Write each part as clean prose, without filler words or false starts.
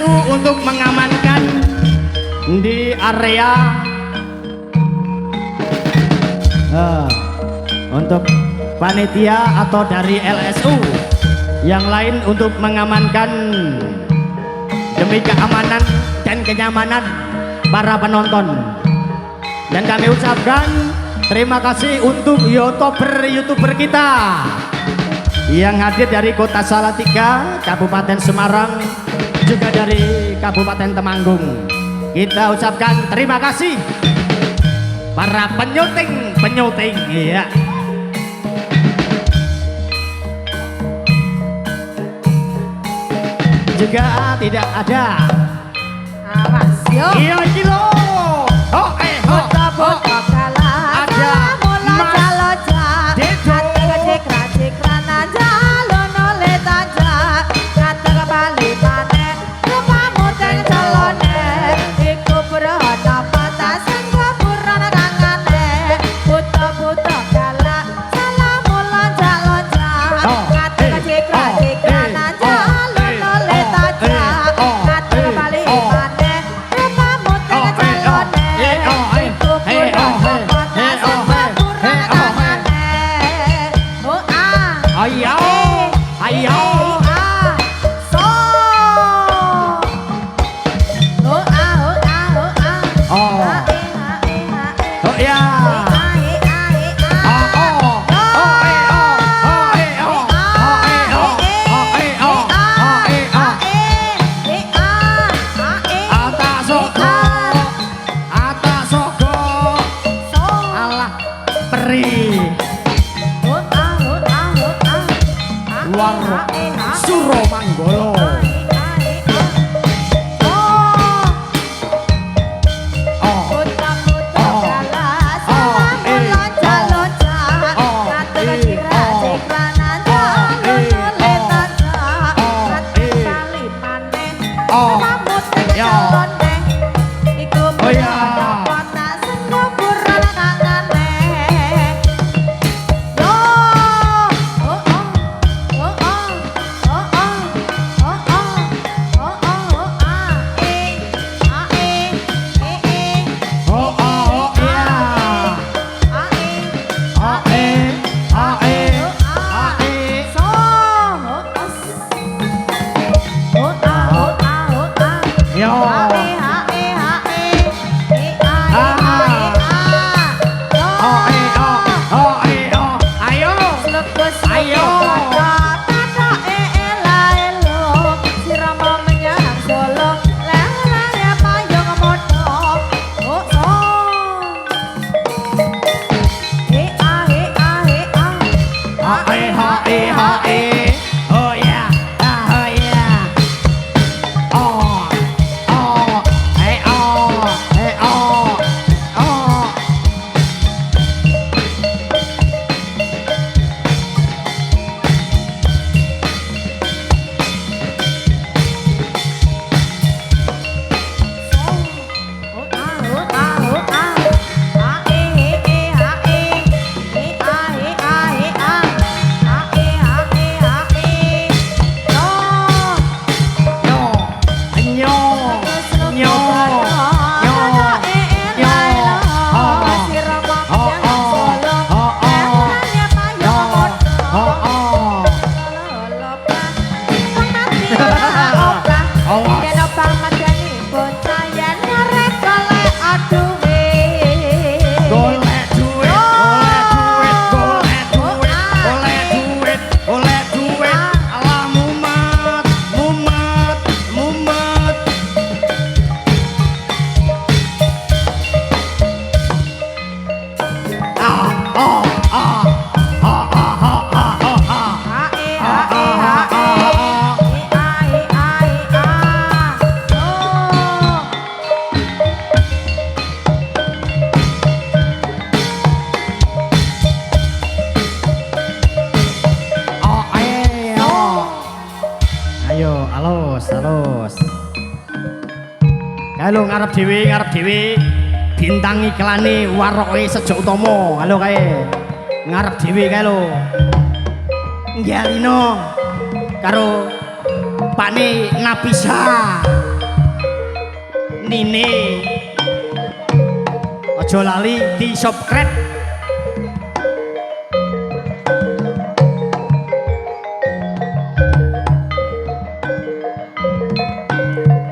LSU untuk mengamankan di area untuk panitia atau dari LSU yang lain untuk mengamankan demi keamanan dan kenyamanan para penonton. Dan kami ucapkan terima kasih untuk YouTuber kita yang hadir dari Kota Salatiga, Kabupaten Semarang, juga dari Kabupaten Temanggung. Kita ucapkan terima kasih para penyuting, iya. Juga tidak ada. Awas yo. Iya kilo. Oh Foto-foto kalah. Ada Mula jaloja. Kata kecik-kecikan aja. Lono letaja. Kata kebalik mana. Rupamu teng calone. Iku berhana patasan keburan kangane. Foto-foto kalah. Salah mula jaloja. Kata kecik-kecikan aja. Lono letaja. Kata kebalik mana. Rupamu teng calone. Ayo, ayo. Oh ya. Luar Suromanggolo. Halus. Halo ngarep dhewe bintang iklane waroke Sejo Utomo. Halo kae. Ngarep dhewe kae lho. Njalino karo Pakne Nabisa. Nine. Aja lali di subscribe.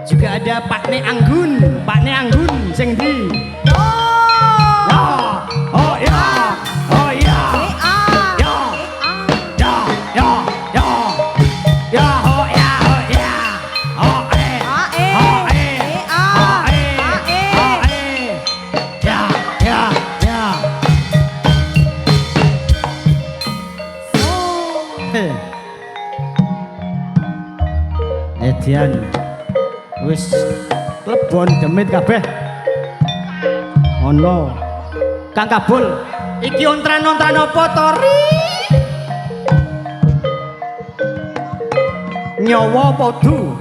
Juga ada Pak Ne Anggun, sing di. Oh ya, oh ya, ya, ya, ya, ya, ya, oh ya, oh ya, oh ya, ya, ya. Edian, wis lebon demit kabeh. Ono, Kang Kabul, iki ontran apa to? Nyawa podu.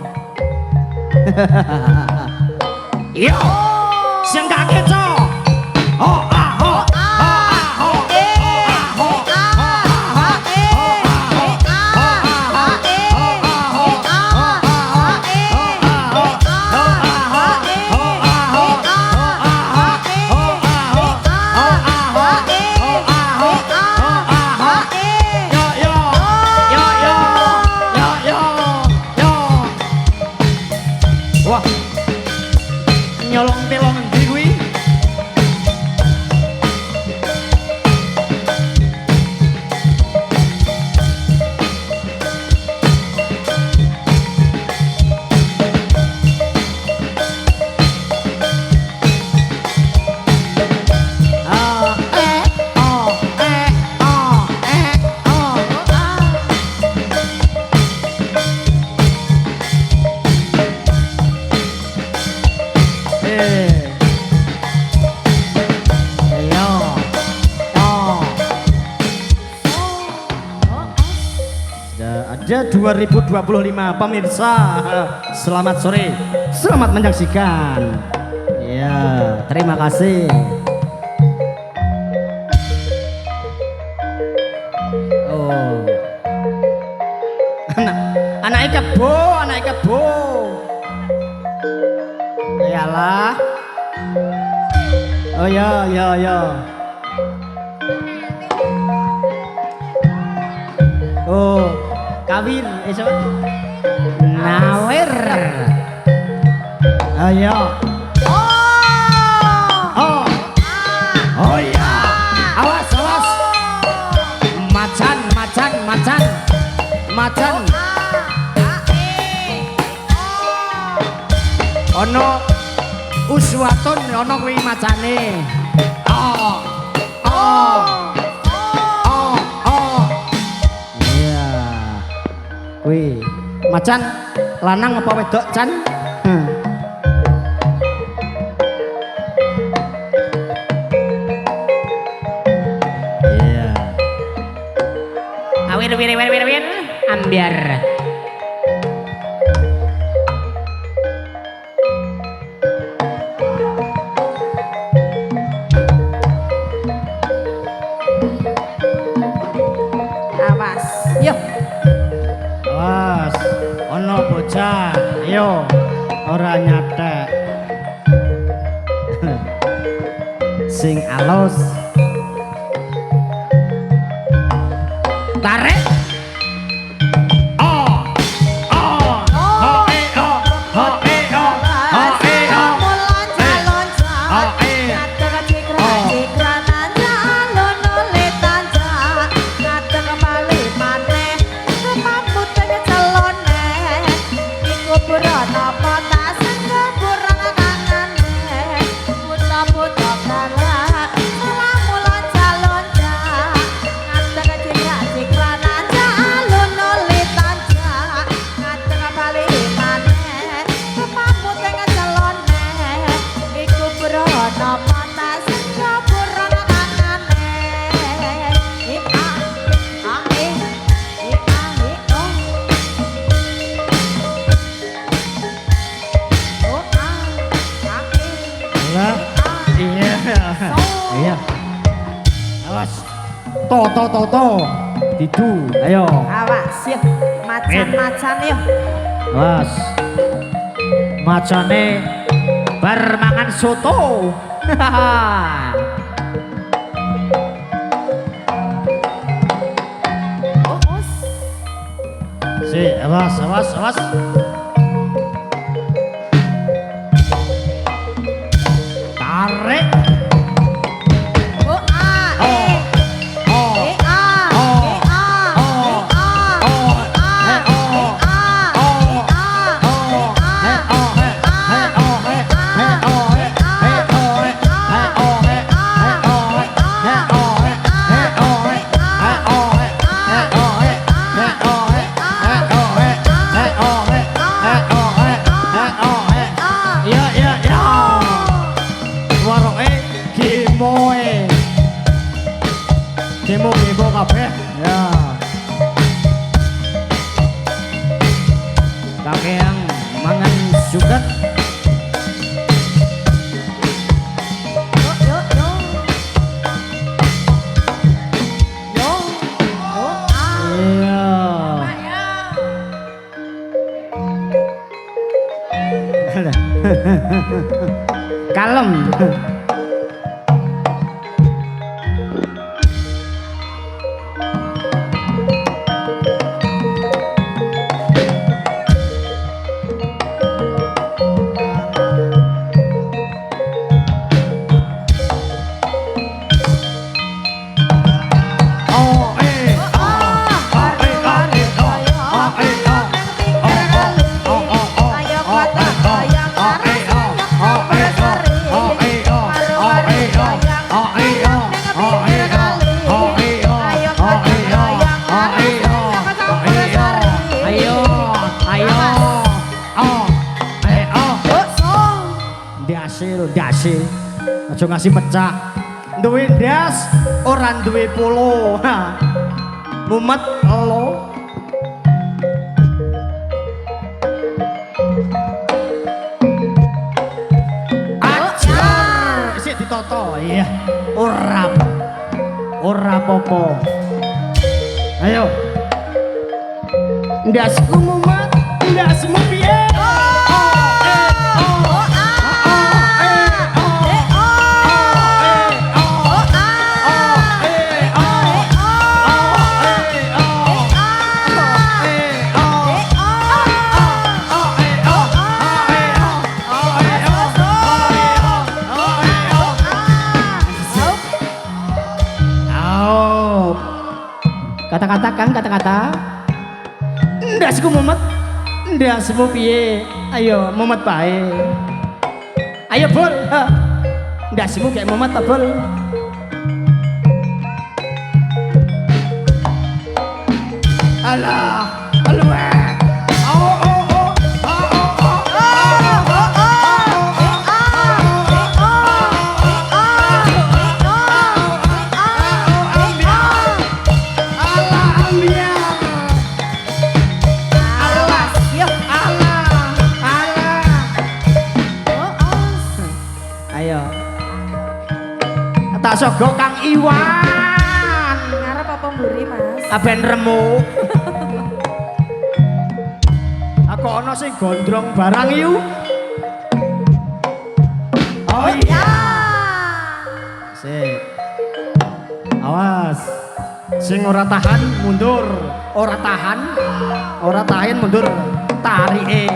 Yo, sing gak keco. Oh ah oh. Wah, nyolong telong endi kuwi? Ada 2025 pemirsa, selamat sore, selamat menyaksikan. Ya, terima kasih. Oh, anak kebo. Iyalah. Oh ya. Oh, kawin, siapa? Nawir. Ayo. Oh ya. Awas. Macan. Ono uswatun ono kuwi macane. Iya. Kuwi macan lanang apa wedok, Can? Iya. Wir ambiar. Awas, yuk. Awas, ono bocah, yo, ora nyatek. Sing alus. Tarik. Iya. Awas. To. Didu. Ayo. Awas yuk. Macan yuk. Awas. Macane bermangan soto. Si, awas, awas, awas. Tarik. Demo kabeh ya. Kakek yang mangan suket. Kalem. Dasi aja ngasih pecah duwe ndas ora duwe polo mumet lo ajar sik ditoto iya ora popo ayo ndasku mumet ndasmu piye kata-kata kan kata-kata ndasku mumet ndasmu piye ayo mumet bae ayo bol ndasmu kayak mumet ta bol alah alwe tak sogok Kang Iwan ngarep apa mburi Mas aben remuk aku ana sing gondrong barang yu oh iya sik awas sing ora tahan mundur ora tahan mundur tarike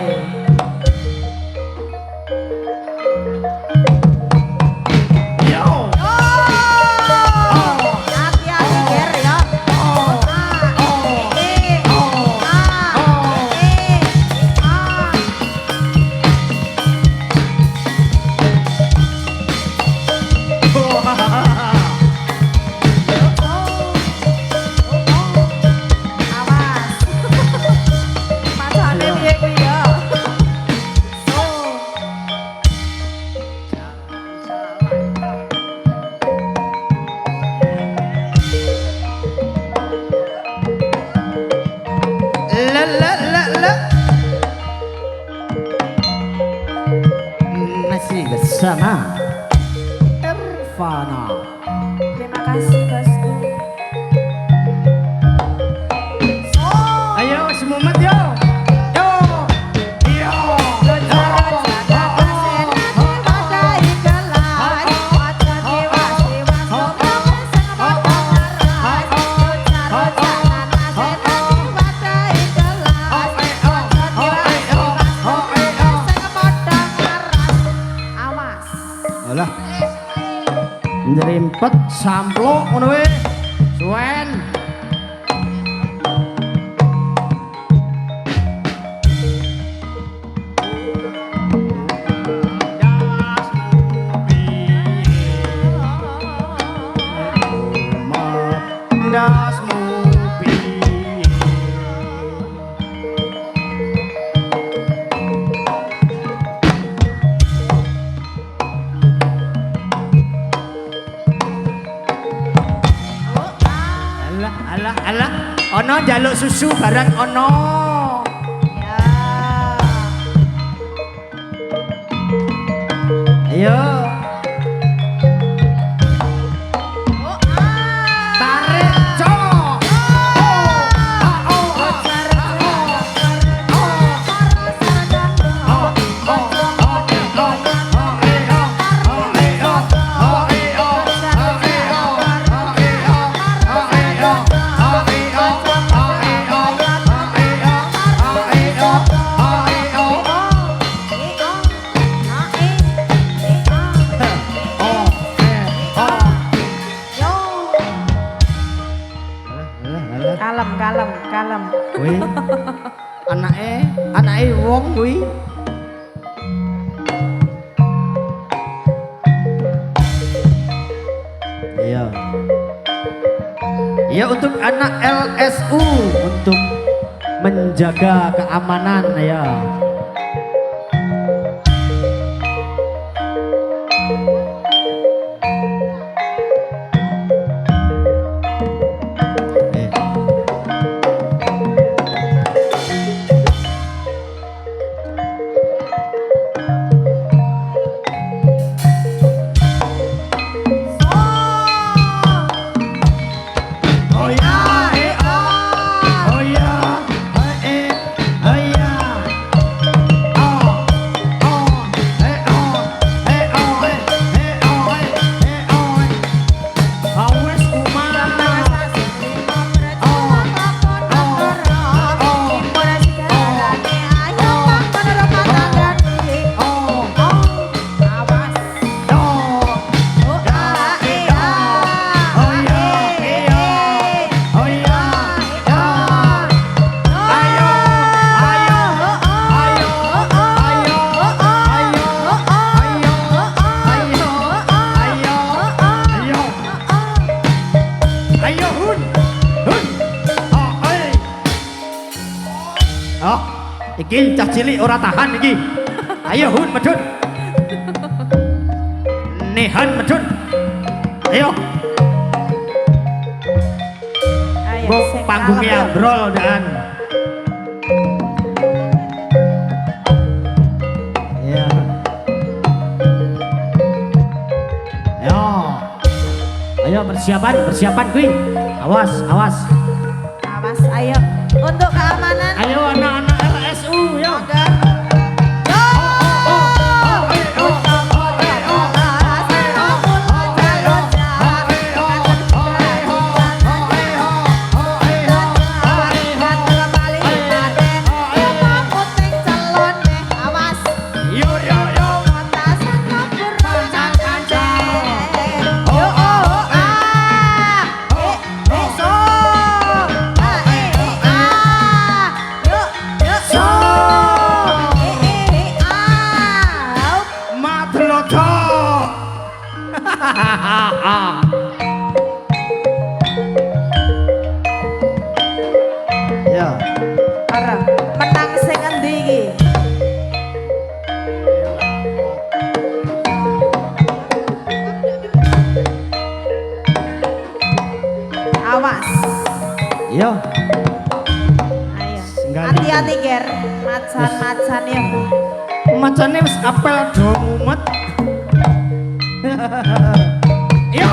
masih bersama Irfana. Terima kasih bosku. Ayo semumet yo. Yo. Yo. cepet sampluk ngono wae. Suwen. Alah, ono njaluk susu bareng ono. Ya. Ayo. Oh, Tarik, cok. Kalem. Kuwi anake wong kuwi. Iya. Iya untuk anak LSU untuk menjaga keamanan ya. Iki cah cilik ora tahan iki. Ayo Hun medun. Nehan medun. Ayo. Ayo sing Panggungnya brol dan. Ya. Ayo. Ayo persiapan kuwi. Awas. Awas, ayo. Untuk keamanan. Ayo anak-anak LSU ya. Ya. Arep menang sing endi iki? Awas. Yo. Ayo. Singgali. Hati-hati, Ger. Macan-macan ya. Macane wis apel do mumet. Yo.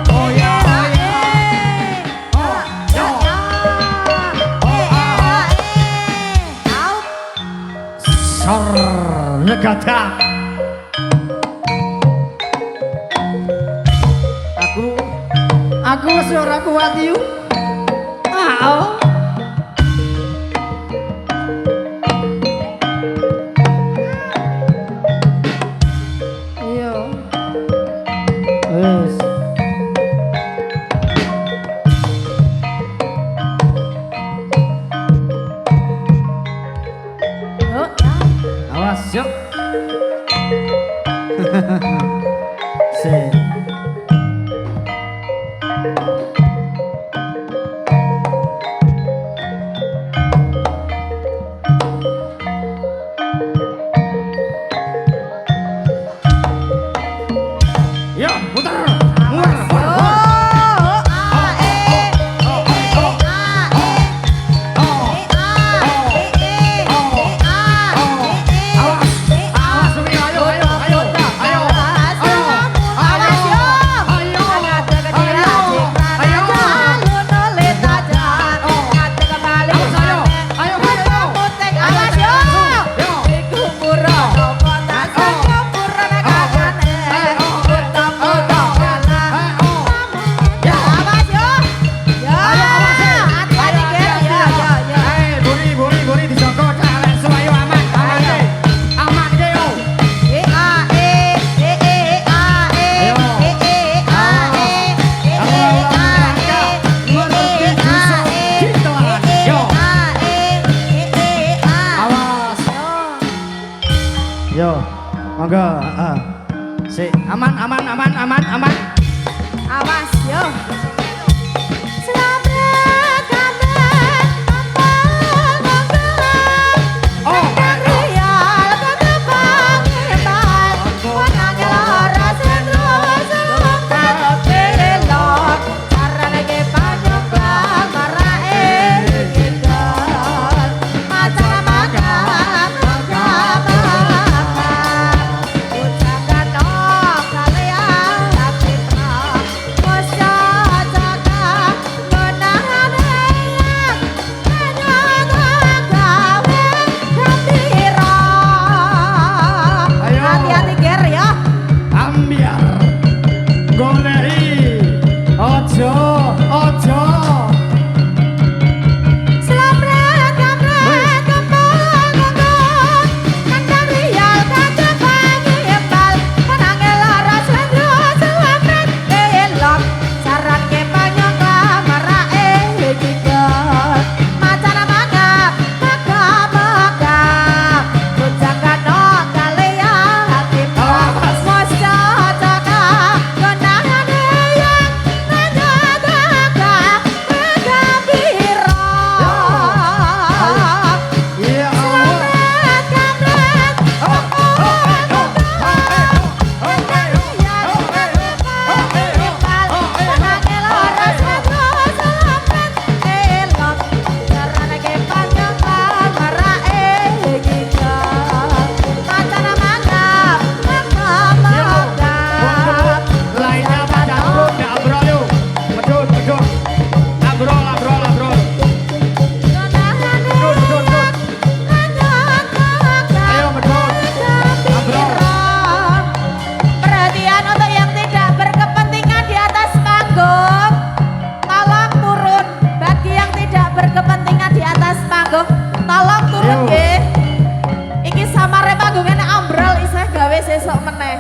Oh ya. gadah. Aku wis ora kuat yu. Ah. Iya. Wes. Yuk, Awas, yuk. Sip. Yo, putar. Yo, monggo, si aman. Awas, yo.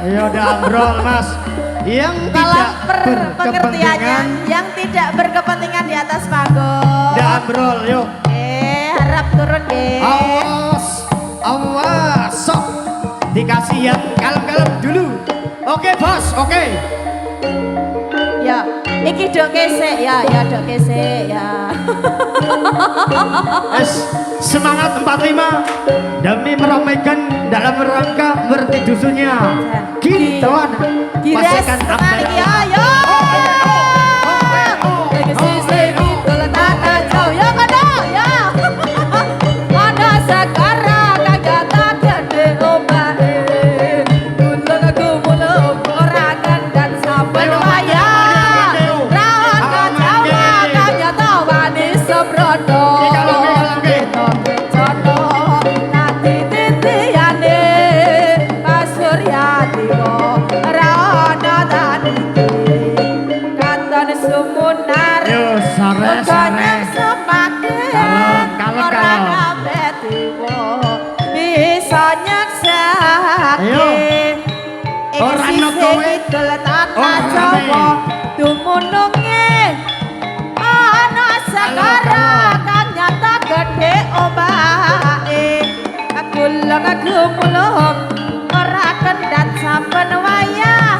Iya udah ambrol mas. Yang Kalau tidak pengertiannya yang tidak berkepentingan di atas panggung. Udah ambrol yuk. Harap turun Awas, awas, sok dikasih yang kalem-kalem dulu. Oke bos, oke. Ya, iki dok kesek ya dok kesek ya. Semangat 45 demi meramaikan dalam rangka mertidusunya Gituan Pasukan Amber. Ayo. idul tanah Jawa dumununge ana segara kang nyata gedhe ombahe kagulung gumulung ora kendhat saben wayah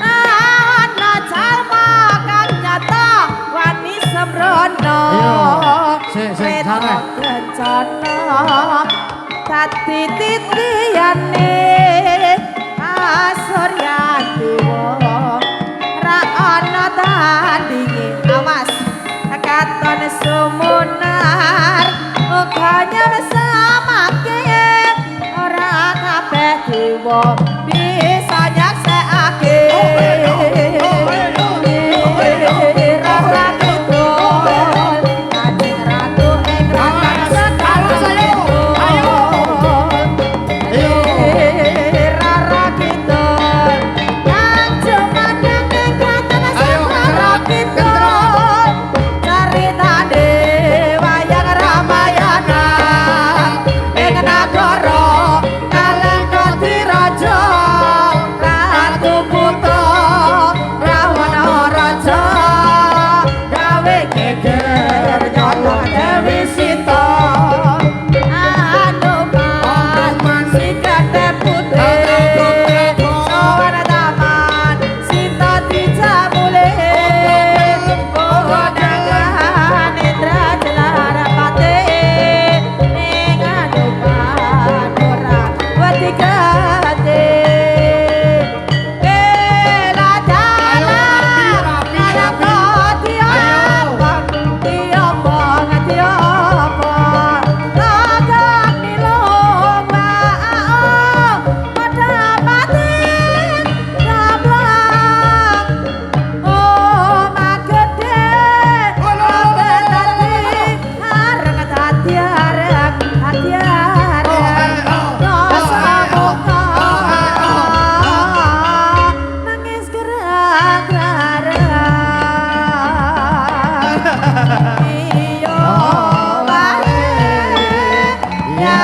ana jalma kang nyata wani sembrono kencana dadi titiyane Surya Dewa ra ana tandinge awas katon sumunar uga nyamsamake ora kabeh dewa bisa nyaksekake rara kidul kanjeng ratu ing rakan sekala rara kidul kanjeng madang ing kraton sekala kidul caritane wayang Ramayana ing nagara Kalengkotiraja Ratu Putra Rawana Raja gawe geger nyolong Dewi Sita Anoman sikate putih sowan taman Sita dijamule dengan Indra Jelarapati ing Anoman ora wedi gati nangis gerak-gerak iyo wae ya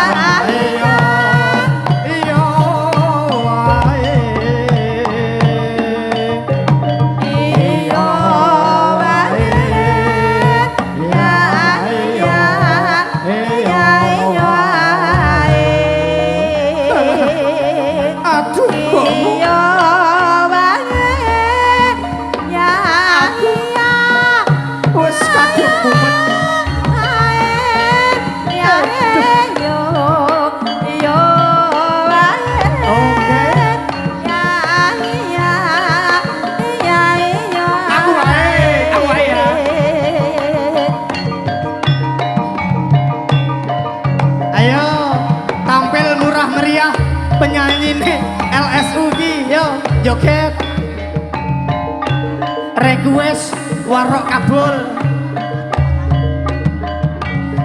iyo iyo wae iyo wae ya iya ya iyo wae Aduh, iyo wae ya iya wis kadung mumet. Aku wae ya. Ayo tampil murah meriah penyanyi nih LSU ki yo joget request warok kabul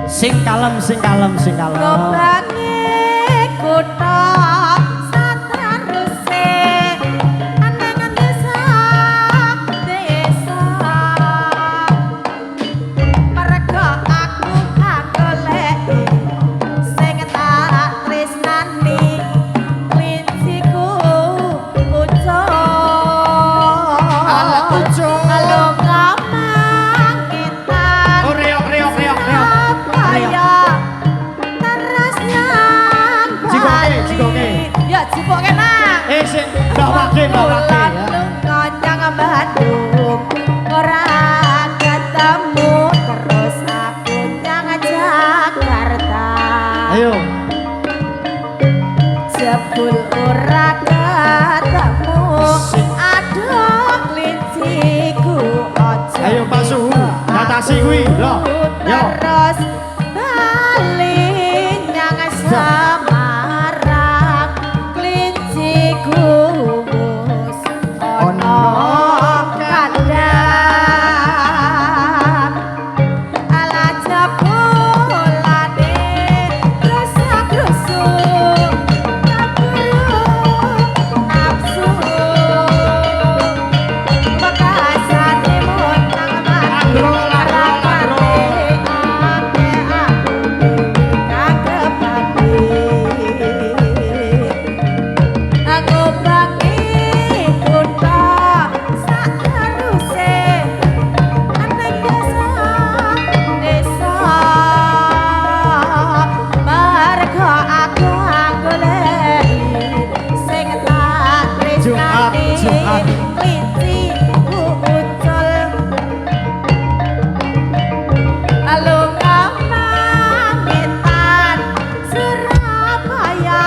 sing kalem sing kalem sing kalem Gobangi kutha satraruse aneng desa merga aku kagoleki sing tak tresnani klinciku ucul Ala ucul. Halo ngamang ketan reok Kaya teras nyang Jikoke. Ya jipoke nak sing bawake ya. Konyang Bandung ora ketemu terus aku nyang Jakarta Ayo jebul ora ketemu aduh klinciku aja ayo Pak Suhu batasi kuwi lho yo terus bali nyang Semarang klinciku wis ana kandang ala jebulane rusak-rusu nafsu bekasane montang mati Agro, agro, agro. kelinci ku ucul lunga mangitan Surabaya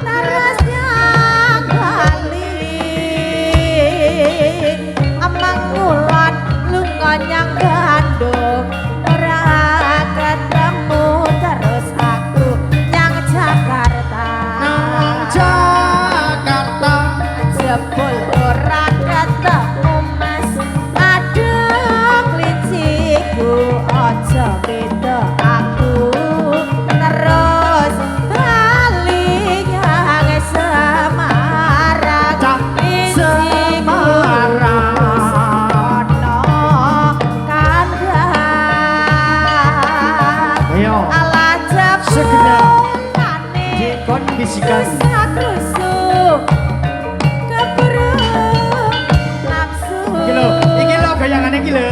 narasnya Bali amang ngulon lunga nyang Bandung ora ketemu terus aku nyang Jakarta Jakarta jebul ora ketemu mas aduh kliciku aja beda aku terus bali nyang Semarang kliciku ono kandang ayo ala segenap jebulane dikondisikan rusak-rusuh keburu nafsu iki lho goyangane iki lho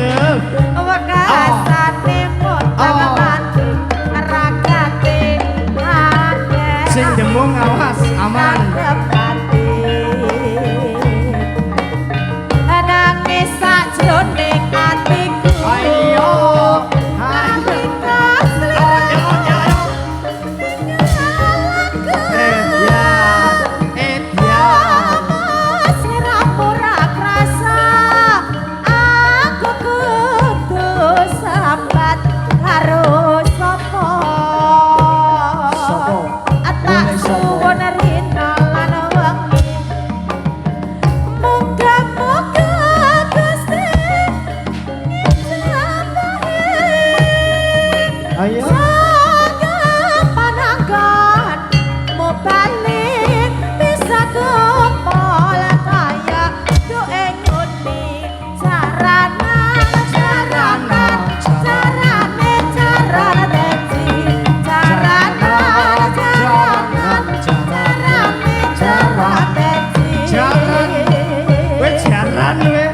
wekasane potong mati ragate akeh sing demung awas aman nangis sakjroning atiku ayo nalika ayo pananggan mau balik bisa kumpul kaya duwe nyuti carane weh jaran weh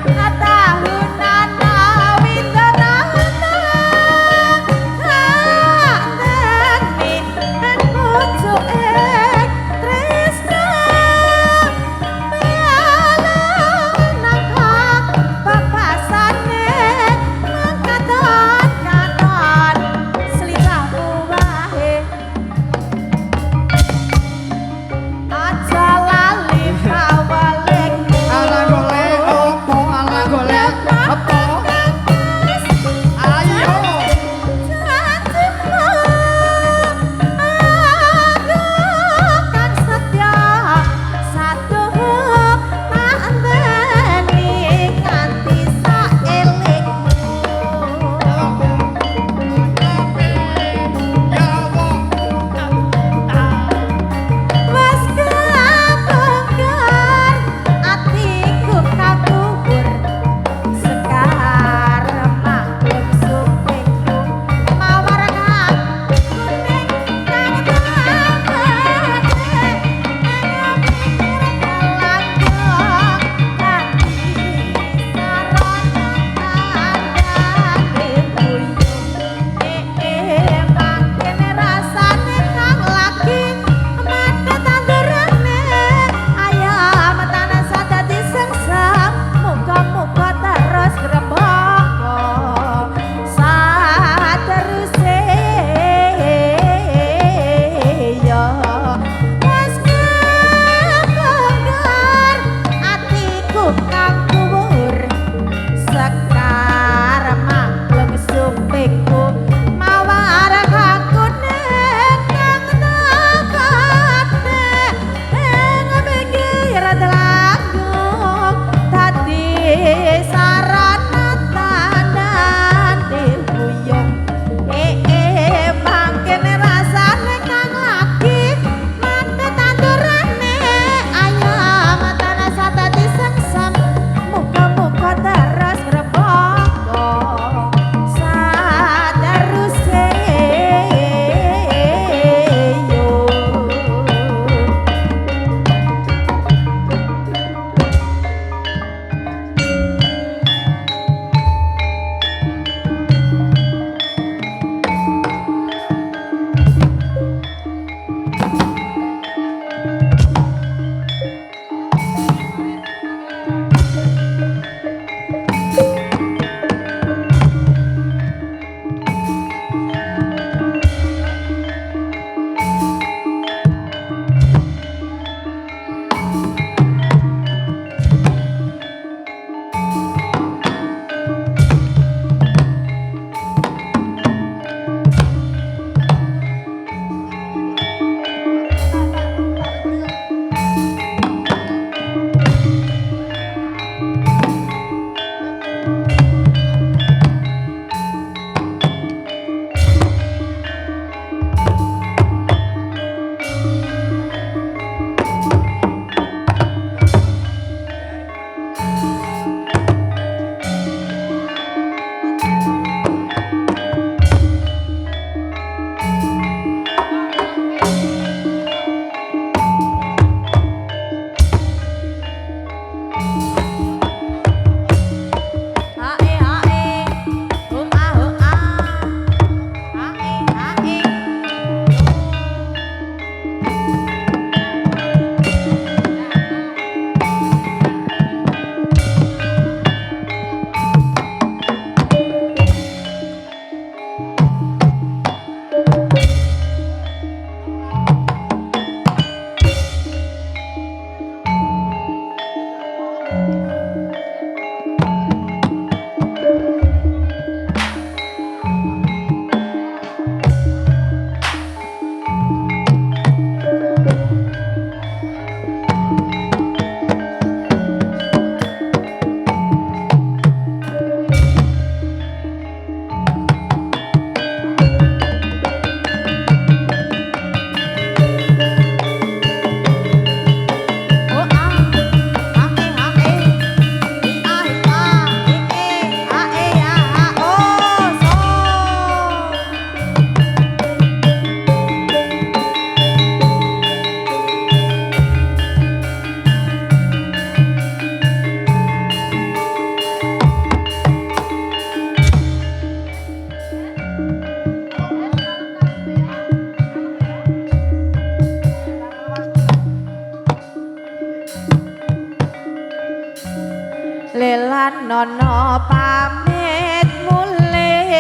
lelan nono pamit mulih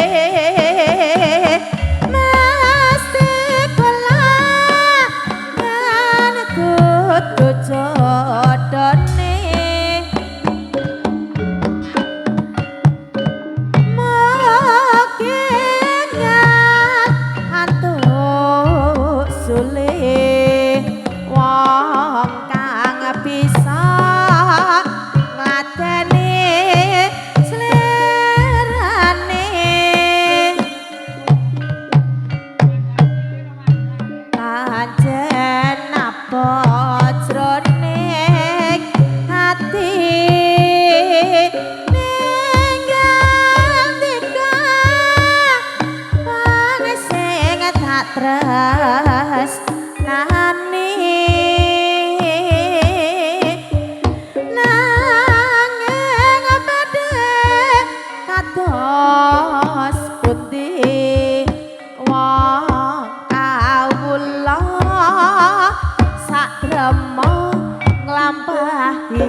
mesti kelangan kudu jodone mokingan antuk sulih wong kang bisa ngladeni slerane pancen apa jroning ati ninggal tika wong sing tak tresnani nanging badhe kados putih wong kawula sakrama nglampahi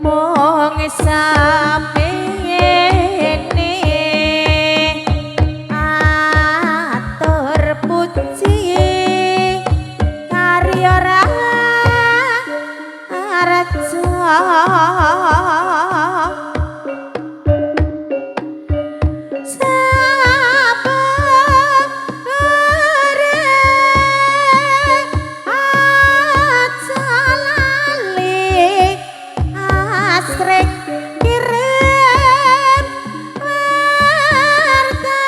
mung samene atur puji karya raja Asrek kirim warta